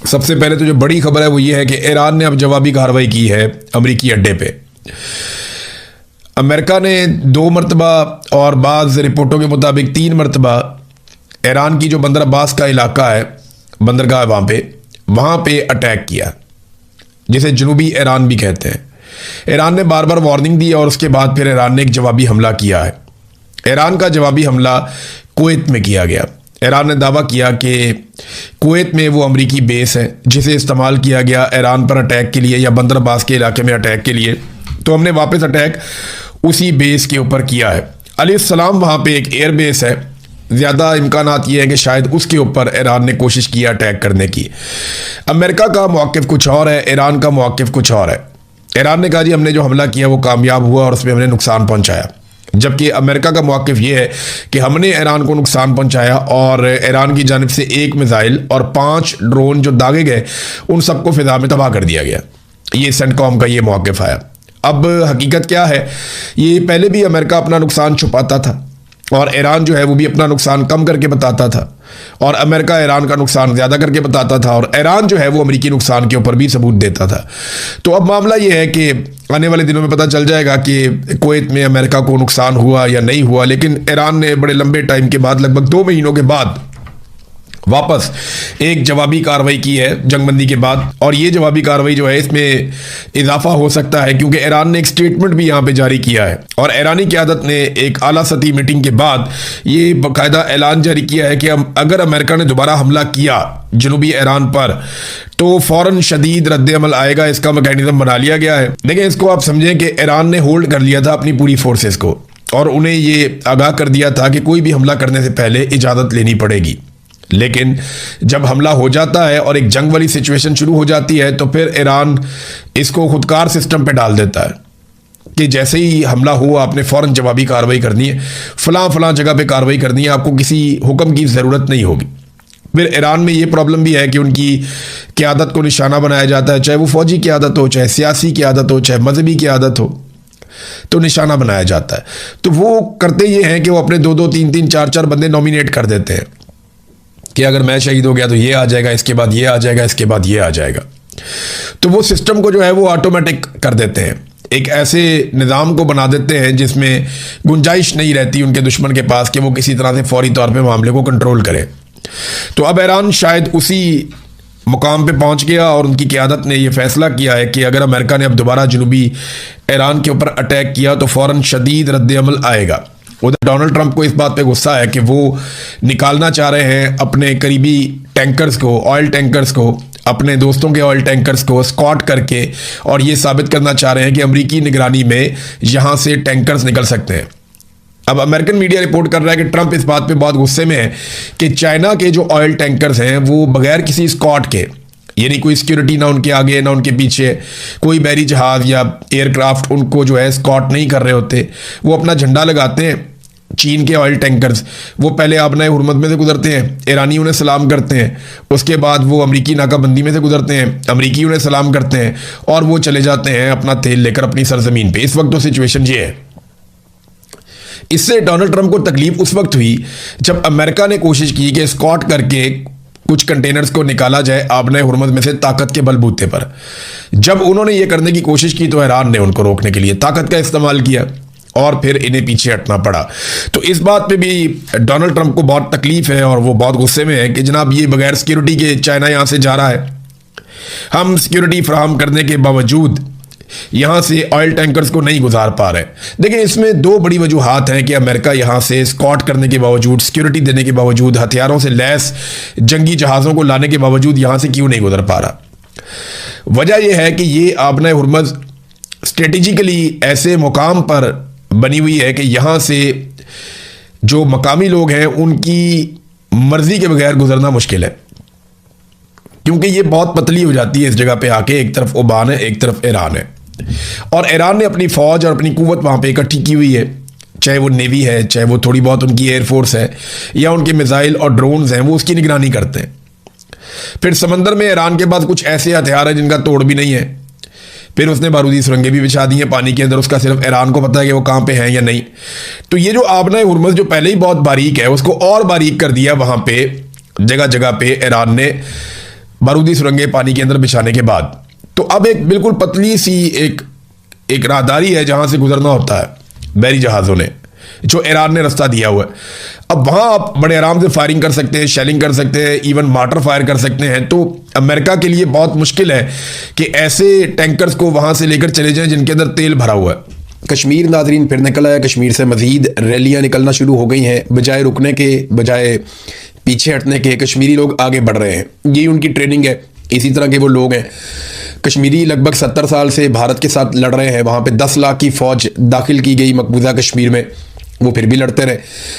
सबसे पहले तो जो बड़ी खबर है वो ये है कि ईरान ने अब जवाबी कार्रवाई की है अमरीकी अड्डे पे। अमेरिका ने 2 मरतबा और बाज़ रिपोर्टों के मुताबिक 3 मरतबा ईरान की जो बंदर अब्बास का इलाका है, बंदरगाह है वहाँ पे अटैक किया, जिसे जनूबी ईरान भी कहते हैं। ईरान ने बार बार वार्निंग दी और उसके बाद फिर ईरान ने एक जवाबी हमला किया है। ईरान का जवाबी हमला कुवैत में किया गया। ईरान ने दावा किया कि कुवैत में वो अमरीकी बेस है जिसे इस्तेमाल किया गया ईरान पर अटैक के लिए या बंदर अब्बास के इलाके में अटैक के लिए, तो हमने वापस अटैक उसी बेस के ऊपर किया है। अलैहिस्सलाम वहाँ पे एक एयर बेस है, ज़्यादा इम्कानात ये है कि शायद उसके ऊपर ईरान ने कोशिश किया अटैक करने की। अमेरिका का मौक़िफ़ कुछ और है, ईरान का मौक़िफ़ कुछ और है। ईरान ने कहा जी हमने जो हमला किया वो कामयाब हुआ और उसमें हमने नुकसान पहुँचाया, जबकि अमेरिका का मौक़िफ़ ये है कि हमने ईरान को नुकसान पहुँचाया और ईरान की जानिब से 1 मिसाइल और 5 ड्रोन जो दागे गए उन सबको फ़िज़ा में तबाह कर दिया गया। ये सेंटकॉम का ये मौक़िफ़ आया। अब हकीकत क्या है, ये पहले भी अमेरिका अपना नुकसान छुपाता था और ईरान जो है वो भी अपना नुकसान कम करके बताता था, और अमेरिका ईरान का नुकसान ज़्यादा करके बताता था, और ईरान जो है वो अमेरिकी नुकसान के ऊपर भी सबूत देता था। तो अब मामला ये है कि आने वाले दिनों में पता चल जाएगा कि कुवैत में अमेरिका को नुकसान हुआ या नहीं हुआ, लेकिन ईरान ने बड़े लंबे टाइम के बाद, लगभग 2 महीनों के बाद वापस एक जवाबी कार्रवाई की है जंगबंदी के बाद। और ये जवाबी कार्रवाई जो है इसमें इजाफा हो सकता है क्योंकि ईरान ने एक स्टेटमेंट भी यहाँ पे जारी किया है, और ईरानी क़यादत ने एक आला सतही मीटिंग के बाद ये बाकायदा ऐलान जारी किया है कि अगर अमेरिका ने दोबारा हमला किया जनूबी ईरान पर तो फ़ौरन शदीद रद्द-ए-अमल आएगा। इसका मैकेनिज्म बना लिया गया है। देखिए, इसको आप समझें कि ईरान ने होल्ड कर लिया था अपनी पूरी फोर्सेस को और उन्हें ये आगाह कर दिया था कि कोई भी हमला करने से पहले इजाज़त लेनी पड़ेगी। लेकिन जब हमला हो जाता है और एक जंग वाली सिचुएशन शुरू हो जाती है तो फिर ईरान इसको खुदकार सिस्टम पे डाल देता है कि जैसे ही हमला हुआ आपने फ़ौरन जवाबी कार्रवाई करनी है, फ़लाँ जगह पे कार्रवाई करनी है, आपको किसी हुक्म की ज़रूरत नहीं होगी। फिर ईरान में ये प्रॉब्लम भी है कि उनकी क़यादत को निशाना बनाया जाता है, चाहे वो फ़ौजी क़यादत हो, चाहे सियासी क़यादत हो, चाहे मजहबी क़यादत हो, तो निशाना बनाया जाता है। तो वो करते ये हैं कि वो अपने 2-2, 3-3, 4-4 बंदे नॉमिनेट कर देते हैं कि अगर मैं शहीद हो गया तो ये आ जाएगा, इसके बाद ये आ जाएगा, इसके बाद ये आ जाएगा। तो वो सिस्टम को जो है वो ऑटोमेटिक कर देते हैं, एक ऐसे निज़ाम को बना देते हैं जिसमें गुंजाइश नहीं रहती उनके दुश्मन के पास कि वो किसी तरह से फौरी तौर पे मामले को कंट्रोल करे। तो अब ईरान शायद उसी मुकाम पे पहुंच गया और उनकी क़यादत ने यह फैसला किया है कि अगर अमेरिका ने अब दोबारा जनूबी ईरान के ऊपर अटैक किया तो फ़ौरन शदीद रद्द-ए-अमल आएगा। उधर डोनाल्ड ट्रंप को इस बात पे गुस्सा है कि वो निकालना चाह रहे हैं अपने करीबी टैंकर्स को, ऑयल टैंकर्स को, अपने दोस्तों के ऑयल टैंकर्स को स्कॉट करके, और ये साबित करना चाह रहे हैं कि अमेरिकी निगरानी में यहाँ से टैंकर्स निकल सकते हैं। अब अमेरिकन मीडिया रिपोर्ट कर रहा है कि ट्रंप इस बात पे बहुत गुस्से में है कि चाइना के जो ऑयल टैंकर्स हैं वो बगैर किसी स्कॉट के, यानी कोई सिक्योरिटी ना उनके आगे ना उनके पीछे, कोई बहरी जहाज़ या एयरक्राफ्ट उनको जो है स्कॉट नहीं कर रहे होते, वो अपना झंडा लगाते हैं। चीन के ऑयल टैंकर्स वो पहले आबनाए हुरमत में से गुजरते हैं, ईरानी उन्हें सलाम करते हैं, उसके बाद वो अमरीकी नाकाबंदी में से गुजरते हैं, अमरीकी उन्हें सलाम करते हैं और वो चले जाते हैं अपना तेल लेकर अपनी सरजमीन पे। इस वक्त तो सिचुएशन ये है। इससे डोनाल्ड ट्रंप को तकलीफ उस वक्त हुई जब अमेरिका ने कोशिश की कि स्कॉट करके कुछ कंटेनर्स को निकाला जाए आबनाए हुरमत में से ताकत के बलबूते पर। जब उन्होंने ये करने की कोशिश की तो ईरान ने उनको रोकने के लिए ताकत का इस्तेमाल किया और फिर इन्हें पीछे हटना पड़ा। तो इस बात पे भी डोनाल्ड ट्रंप को बहुत तकलीफ है और वो बहुत गुस्से में है कि जनाब ये बगैर सिक्योरिटी के चाइना यहाँ से जा रहा है, हम सिक्योरिटी फराहम करने के बावजूद यहाँ से ऑयल टैंकर्स को नहीं गुजार पा रहे। देखिए, इसमें 2 बड़ी वजूहात हैं कि अमेरिका यहाँ से स्कॉट करने के बावजूद, सिक्योरिटी देने के बावजूद, हथियारों से लैस जंगी जहाज़ों को लाने के बावजूद यहाँ से क्यों नहीं गुजर पा रहा। वजह यह है कि ये आबनाए हुरमज़ स्ट्रेटेजिकली ऐसे मुकाम पर बनी हुई है कि यहाँ से जो मकामी लोग हैं उनकी मर्जी के बगैर गुजरना मुश्किल है, क्योंकि ये बहुत पतली हो जाती है इस जगह पे आके। एक तरफ ओमान है, एक तरफ ईरान है, और ईरान ने अपनी फ़ौज और अपनी कुव्वत वहाँ पे इकट्ठी की हुई है, चाहे वो नेवी है, चाहे वो थोड़ी बहुत उनकी एयरफोर्स है या उनके मिसाइल और ड्रोन्स हैं, वो उसकी निगरानी करते हैं। फिर समंदर में ईरान के पास कुछ ऐसे हथियार हैं जिनका तोड़ भी नहीं है। फिर उसने बारूदी सुरंगें भी बिछा दी हैं पानी के अंदर, उसका सिर्फ ईरान को पता है कि वो कहाँ पे हैं या नहीं। तो ये जो आबनाए हुरमज़ जो पहले ही बहुत बारीक है उसको और बारीक कर दिया वहाँ पे जगह जगह पे ईरान ने बारूदी सुरंगें पानी के अंदर बिछाने के बाद। तो अब एक बिल्कुल पतली सी एक राहदारी है जहां से गुजरना होता है बहरी जहाज़ों ने, जो ईरान ने रास्ता दिया हुआ है। अब वहां आप बड़े आराम से फायरिंग कर सकते हैं, शेलिंग कर सकते हैं, इवन मार्टर फायर कर सकते हैं। तो अमेरिका के लिए बहुत मुश्किल है कि ऐसे टैंकर्स को वहां से लेकर चले जाएं जिनके अंदर तेल भरा हुआ है। कश्मीर नाजरीन फिर निकल आया, कश्मीर से मजीद रैलियां निकलना शुरू हो गई हैं। बजाय रुकने के, बजाय पीछे हटने के, कश्मीरी लोग आगे बढ़ रहे हैं। यही उनकी ट्रेनिंग है, इसी तरह के वो लोग हैं। कश्मीरी लगभग 70 साल से भारत के साथ लड़ रहे हैं। वहाँ पे 10 लाख की फ़ौज दाखिल की गई मकबूजा कश्मीर में, वो फिर भी लड़ते रहे।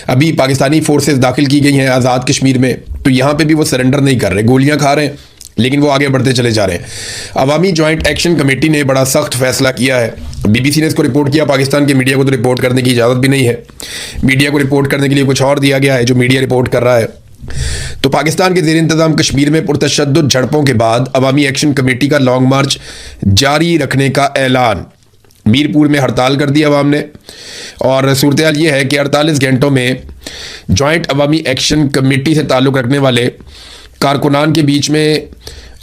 अभी पाकिस्तानी फोर्सेस दाखिल की गई हैं आज़ाद कश्मीर में, तो यहाँ पे भी वो सरेंडर नहीं कर रहे, गोलियाँ खा रहे हैं लेकिन वो आगे बढ़ते चले जा रहे हैं। अवामी जॉइंट एक्शन कमेटी ने बड़ा सख्त फैसला किया है। BBC ने इसको रिपोर्ट किया, पाकिस्तान के मीडिया को तो रिपोर्ट करने की इजाज़त भी नहीं है। मीडिया को रिपोर्ट करने के लिए कुछ और दिया गया है जो मीडिया रिपोर्ट कर रहा है। तो पाकिस्तान के ज़ेर इंतज़ाम कश्मीर में पुरतशद्दुद झड़पों के बाद अवामी एक्शन कमेटी का लॉन्ग मार्च जारी रखने का ऐलान। मीरपुर में हड़ताल कर दी अवाम ने, और सूरत हाल ये है कि 48 घंटों में जॉइंट अवामी एक्शन कमेटी से ताल्लुक़ रखने वाले कारकुनान के बीच में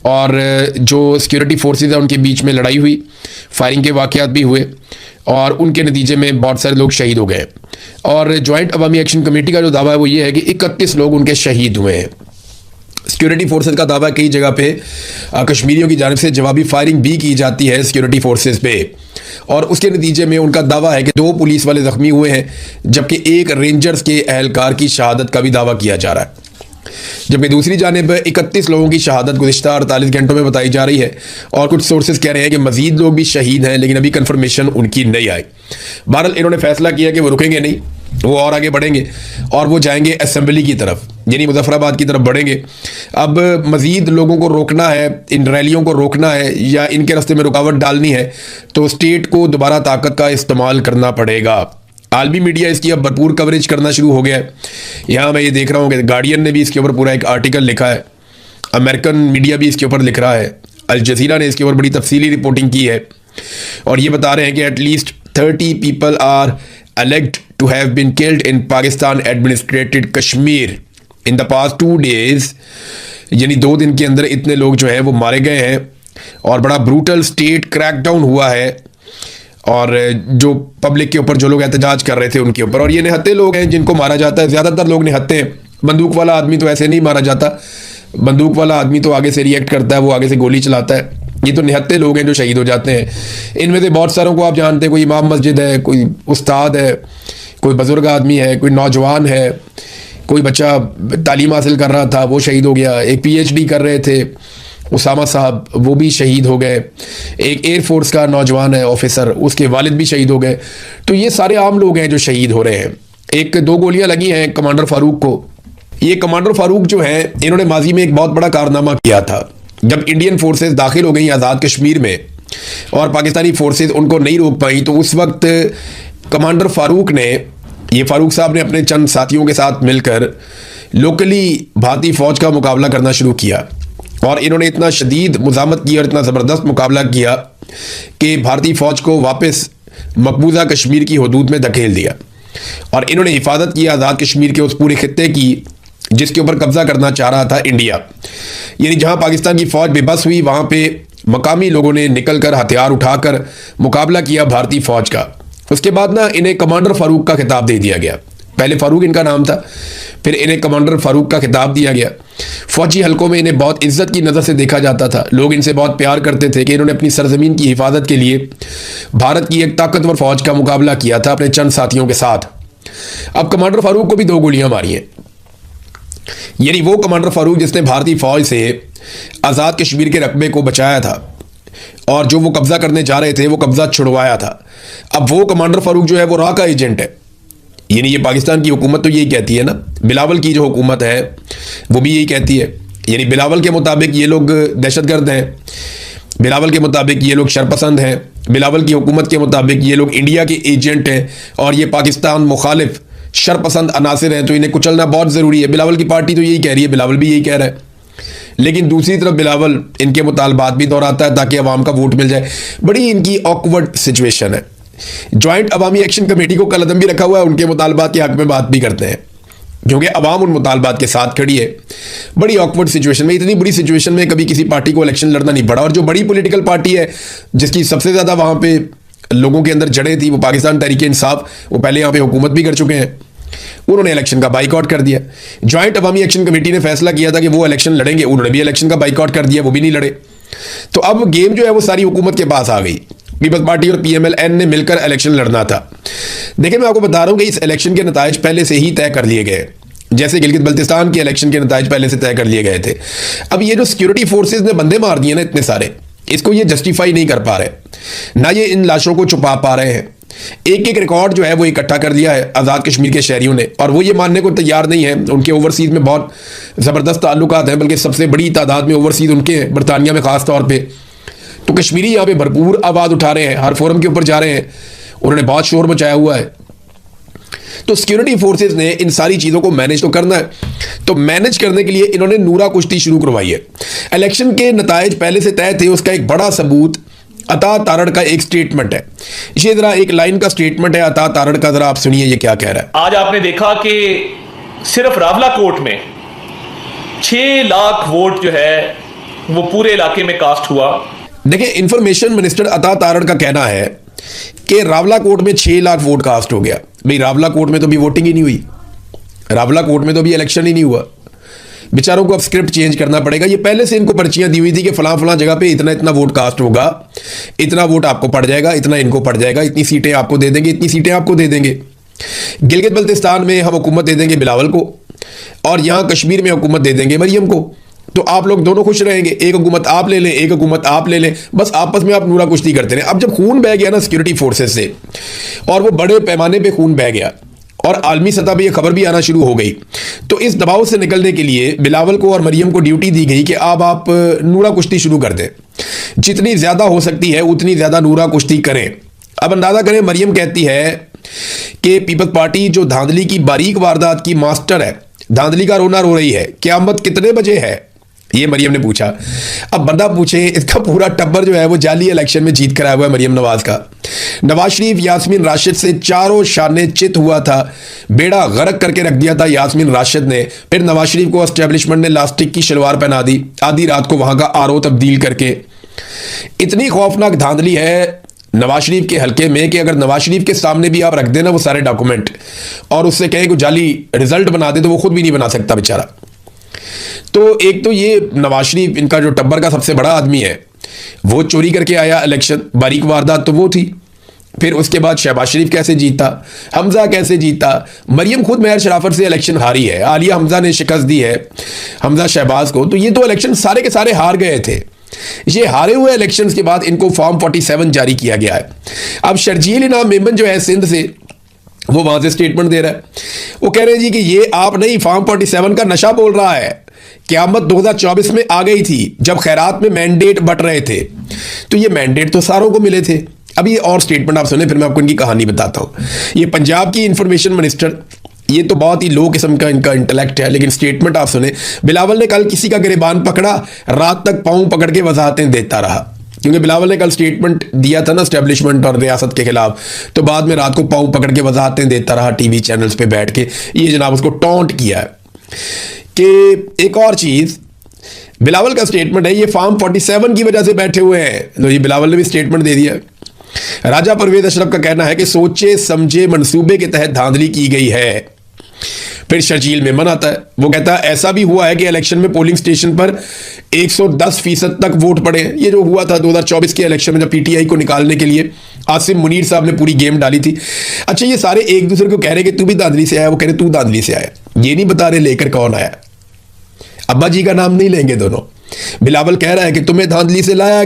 और जो सिक्योरिटी फोर्सेस हैं उनके बीच में लड़ाई हुई, फायरिंग के वाक़यात भी हुए और उनके नतीजे में बहुत सारे लोग शहीद हो गए। और जॉइंट अवामी एक्शन कमेटी का जो दावा है वो ये है कि 31 लोग उनके शहीद हुए हैं। सिक्योरिटी फोर्सेस का दावा है कई जगह पे कश्मीरियों की जानिब से जवाबी फायरिंग भी की जाती है सिक्योरिटी फोर्सेस पे, और उसके नतीजे में उनका दावा है कि 2 पुलिस वाले ज़ख्मी हुए हैं, जबकि 1 रेंजर्स के एहलकार की शहादत का भी दावा किया जा रहा है। जबकि दूसरी जानिब 31 लोगों की शहादत गुज़िश्ता 48 घंटों में बताई जा रही है, और कुछ सोर्सेज कह रहे हैं कि मजीद लोग भी शहीद हैं, लेकिन अभी कंफर्मेशन उनकी नहीं आई। बहरहाल इन्होंने फैसला किया कि वो रुकेंगे नहीं, वो और आगे बढ़ेंगे और वो जाएंगे असेंबली की तरफ, यानी मुजफ्फराबाद की तरफ बढ़ेंगे। अब मजीद लोगों को रोकना है, इन रैलियों को रोकना है या इनके रास्ते में रुकावट डालनी है, तो स्टेट को दोबारा ताकत का इस्तेमाल करना पड़ेगा। आलमी मीडिया इसकी अब भरपूर कवरेज करना शुरू हो गया है। यहाँ मैं ये देख रहा हूँ कि गार्डियन ने भी इसके ऊपर पूरा एक आर्टिकल लिखा है, अमेरिकन मीडिया भी इसके ऊपर लिख रहा है, अल जज़ीरा ने इसके ऊपर बड़ी तफसीली रिपोर्टिंग की है, और ये बता रहे हैं कि at least 30 people are alleged to have been killed in Pakistan administrated Kashmir in the past 2 days, यानी 2 दिन के अंदर इतने लोग जो है वो मारे गए हैं, और बड़ा ब्रूटल स्टेट क्रैकडाउन हुआ है, और जो पब्लिक के ऊपर जो लोग एहतजाज कर रहे थे उनके ऊपर, और ये निहत्ते लोग हैं जिनको मारा जाता है। ज़्यादातर लोग निहत्ते हैं, बंदूक वाला आदमी तो ऐसे नहीं मारा जाता, बंदूक वाला आदमी तो आगे से रिएक्ट करता है, वो आगे से गोली चलाता है। ये तो निहत्ते लोग हैं जो शहीद हो जाते हैं। इनमें से बहुत सारों को आप जानते हैं, कोई इमाम मस्जिद है, कोई उस्ताद है, कोई बुजुर्ग आदमी है, कोई नौजवान है, कोई बच्चा तालीम हासिल कर रहा था वो शहीद हो गया, एक PhD कर रहे थे उसामा साहब वो भी शहीद हो गए, एक एयरफोर्स का नौजवान है ऑफिसर, उसके वालिद भी शहीद हो गए। तो ये सारे आम लोग हैं जो शहीद हो रहे हैं। 1-2 गोलियां लगी हैं कमांडर फारूक को। ये कमांडर फारूक जो है इन्होंने माजी में एक बहुत बड़ा कारनामा किया था। जब इंडियन फोर्सेस दाखिल हो गई आज़ाद कश्मीर में और पाकिस्तानी फोर्सेस उनको नहीं रोक पाई, तो उस वक्त कमांडर फारूक ने, ये फारूक साहब ने अपने चंद साथियों के साथ मिलकर लोकली भारतीय फ़ौज का मुकाबला करना शुरू किया, और इन्होंने इतना शदीद मुज़ामत की और इतना ज़बरदस्त मुकाबला किया कि भारतीय फ़ौज को वापस मकबूजा कश्मीर की हदूद में धकेल दिया, और इन्होंने हिफाजत की आज़ाद कश्मीर के उस पूरे खित्ते की जिसके ऊपर कब्जा करना चाह रहा था इंडिया। यानी जहां पाकिस्तान की फ़ौज बेबस हुई, वहां पे मकामी लोगों ने निकलकर हथियार उठाकर मुकाबला किया भारतीय फ़ौज का। उसके बाद ना इन्हें कमांडर फारूक का खिताब दे दिया गया। पहले फारूक इनका नाम था, फिर इन्हें कमांडर फारूक का खिताब दिया गया। फौजी हलकों में इन्हें बहुत इज्जत की नज़र से देखा जाता था, लोग इनसे बहुत प्यार करते थे कि इन्होंने अपनी सरजमीन की हिफाजत के लिए भारत की एक ताकतवर फ़ौज का मुकाबला किया था अपने चंद साथियों के साथ। अब कमांडर फारूक को भी 2 गोलियां मारी हैं, यानी वो कमांडर फारूक जिसने भारतीय फ़ौज से आज़ाद कश्मीर के रकबे को बचाया था और जो वो कब्ज़ा करने जा रहे थे वो कब्ज़ा छुड़वाया था। अब वो कमांडर फारूक जो है वो रा का एजेंट है। यानी ये पाकिस्तान की हुकूमत तो यही कहती है ना, बिलावल की जो हुकूमत है वो भी यही कहती है, यानी बिलावल के मुताबिक ये लोग दहशतगर्द हैं, बिलावल के मुताबिक ये लोग शरपसंद हैं, बिलावल की हुकूमत के मुताबिक ये लोग इंडिया के एजेंट हैं और ये पाकिस्तान मुखालिफ शरपसंद अनासिर हैं, तो इन्हें कुचलना बहुत ज़रूरी है। बिलावल की पार्टी तो यही कह रही है, बिलावल भी यही कह रहा है, लेकिन दूसरी तरफ बिलावल इनके मुतालबात भी दोहराता है ताकि अवाम का वोट मिल जाए। बड़ी इनकी ऑकवर्ड सिचुएशन है। जॉइंट अवामी एक्शन कमेटी को कलअदम भी रखा हुआ है, उनके मुतालबात के हक में बात भी करते हैं। क्योंकि अवाम उन मुतालबात के साथ खड़ी है। बड़ी ऑकवर्ड सिचुएशन में, इतनी बुरी सिचुएशन में कभी किसी पार्टी को इलेक्शन लड़ना नहीं पड़ा। और जो बड़ी पॉलिटिकल पार्टी है जिसकी सबसे ज़्यादा वहाँ पे लोगों के अंदर जड़ें थी, वो पाकिस्तान तहरीक इंसाफ, वो पहले यहाँ पे हुकूमत भी कर चुके हैं, उन्होंने इलेक्शन का बाइकआउट कर दिया। जॉइंट अवामी एक्शन कमेटी ने फैसला किया था कि वो इलेक्शन लड़ेंगे, उन्होंने भी इलेक्शन का बाइकआउट कर दिया, वो भी नहीं लड़े। तो अब गेम जो है वो सारी हुकूमत के पास आ गई। पीपल्स पार्टी और PMLN ने मिलकर इलेक्शन लड़ना था। देखिए, मैं आपको बता रहा हूँ कि इस इलेक्शन के नताइज पहले से ही तय कर लिए गए, जैसे गिलगित बल्तिस्तान के इलेक्शन के नताइज पहले से तय कर लिए गए थे। अब ये जो सिक्योरिटी फोर्सेज ने बंदे मार दिए ना इतने सारे, इसको ये जस्टिफाई नहीं कर पा रहे, ना ये इन लाशों को छुपा पा रहे हैं। एक एक रिकॉर्ड जो है वो इकट्ठा कर दिया है आज़ाद कश्मीर के शहरियों ने, और वो ये मानने को तैयार नहीं है। उनके ओवरसीज़ में बहुत ज़बरदस्त ताल्लुकात हैं, बल्कि सबसे बड़ी तादाद में ओवरसीज़ उनके हैं, बरतानिया में ख़ास तौर पर। तो कश्मीरी यहाँ पे भरपूर आवाज़ उठा रहे हैं, हर फोरम के ऊपर जा रहे हैं, उन्होंने बहुत शोर मचाया हुआ है। तो सिक्योरिटी फोर्सेस ने इन सारी चीज़ों को मैनेज तो करना है, तो मैनेज करने के लिए इन्होंने नूरा कुश्ती शुरू करवाई है। इलेक्शन के नताइज पहले से तय थे, उसका एक बड़ा सबूत अता तारड़ का एक स्टेटमेंट है। ये जरा एक लाइन का स्टेटमेंट है अता तारड़ का, जरा आप सुनिए ये क्या कह रहा है। आज आपने देखा कि सिर्फ रावला कोट में 6 लाख वोट जो है वो पूरे इलाके में कास्ट हुआ। देखिए, इंफॉर्मेशन मिनिस्टर अता तारड़ का कहना है कि रावला कोट में 6 लाख वोट कास्ट हो गया। भाई, रावला कोट में तो भी वोटिंग ही नहीं हुई, रावला कोट में तो भी इलेक्शन ही नहीं हुआ। बेचारों को अब स्क्रिप्ट चेंज करना पड़ेगा। ये पहले से इनको पर्चियां दी हुई थी कि फलां फलां जगह पे इतना इतना वोट कास्ट होगा, इतना वोट आपको पड़ जाएगा, इतना इनको पड़ जाएगा, इतनी सीटें आपको दे देंगे, इतनी सीटें आपको दे देंगे। गिलगित बल्तिस्तान में हम हुकूमत दे देंगे बिलावल को, और यहाँ कश्मीर में हुकूमत दे देंगे मरियम को। तो आप लोग दोनों खुश रहेंगे, एक हुकूमत आप ले लें, एक हुकूमत आप ले लें, बस आपस में आप नूरा कुश्ती करते रहे। अब जब खून बह गया ना सिक्योरिटी फोर्सेस से, और वो बड़े पैमाने पे खून बह गया, और आलमी सतह पे ये खबर भी आना शुरू हो गई, तो इस दबाव से निकलने के लिए बिलावल को और मरियम को ड्यूटी दी गई कि अब आप नूरा कुश्ती शुरू कर दें, जितनी ज़्यादा हो सकती है उतनी ज़्यादा नूरा कुश्ती करें। अब अंदाज़ा करें, मरियम कहती है कि पीपल्स पार्टी जो धांधली की बारीक वारदात की मास्टर है, धांधली का रोना रो रही है, क़यामत कितने बजे है, ये मरियम ने पूछा। अब बंदा पूछे, इसका पूरा टब्बर जो है वो जाली इलेक्शन में जीत कर आया हुआ है मरियम नवाज का। नवाज शरीफ यास्मीन राशिद से चारों शाने चित हुआ था, बेड़ा गर्क करके रख दिया था यास्मीन राशिद ने। फिर नवाज शरीफ को एस्टेब्लिशमेंट ने लास्टिक की शलवार पहना दी आधी रात को वहां का RO तब्दील करके। इतनी खौफनाक धांधली है नवाज शरीफ के हल्के में कि अगर नवाज शरीफ के सामने भी आप रख देना वो सारे डॉक्यूमेंट, और उससे कहें कि जाली रिजल्ट बना दे, तो वो खुद भी नहीं बना सकता बेचारा। तो एक तो ये नवाज शरीफ, इनका जो टब्बर का सबसे बड़ा आदमी है, वो चोरी करके आया इलेक्शन, बारीक वारदात तो वो थी। फिर उसके बाद शहबाज शरीफ कैसे जीता, हमजा कैसे जीता, मरियम खुद मेहर शराफत से इलेक्शन हारी है, आलिया हमजा ने शिकस्त दी है हमजा शहबाज को। तो ये तो इलेक्शन सारे के सारे हार गए थे। ये हारे हुए इलेक्शंस के बाद इनको फॉर्म 47 जारी किया गया है। अब शर्जील इनाम मेमन जो है सिंध से, वो वहां से स्टेटमेंट दे रहा है। वो कह रहे हैं जी कि ये आप नहीं, फॉर्म 47 का नशा बोल रहा है। क़यामत 2024 में आ गई थी जब खैरात में मैंडेट बट रहे थे, तो ये मैंडेट तो सारों को मिले थे। अब ये और स्टेटमेंट आप सुने, फिर मैं आपको इनकी कहानी बताता हूँ। ये पंजाब की इंफॉर्मेशन मिनिस्टर, ये तो बहुत ही लो किस्म का इनका इंटेलेक्ट है, लेकिन स्टेटमेंट आप सुने। बिलावल ने कल किसी का गिरबान पकड़ा, रात तक पाँव पकड़ के वजाहतें देता रहा, क्योंकि बिलावल ने कल स्टेटमेंट दिया था ना एस्टेब्लिशमेंट और रियासत के खिलाफ, तो बाद में रात को पाँव पकड़ के वजाहतें देता रहा टीवी चैनल्स पे बैठ के। ये जनाब उसको टॉन्ट किया है। कि एक और चीज़, बिलावल का स्टेटमेंट है, ये फॉर्म 47 की वजह से बैठे हुए हैं। तो ये बिलावल ने भी स्टेटमेंट दे दिया। राजा परवेज अशरफ का कहना है कि सोचे समझे मंसूबे के तहत धांधली की गई है। फिर शर्जील मेमन आता है, वो कहता है ऐसा भी हुआ है कि इलेक्शन में पोलिंग स्टेशन पर 110% तक वोट पड़े। ये जो हुआ था 2024 के इलेक्शन में, जब PTI को निकालने के लिए आसिम मुनीर साहब ने पूरी गेम डाली थी। अच्छा, ये सारे एक दूसरे को कह रहे कि तू भी धांधली से आया, वो कह रहे तू धांधली से आया, ये नहीं बता रहे लेकर कौन आया। अब्बा जी का नाम नहीं लेंगे दोनों। बिलावल कह रहा है कि तुम्हें धांधली से लाया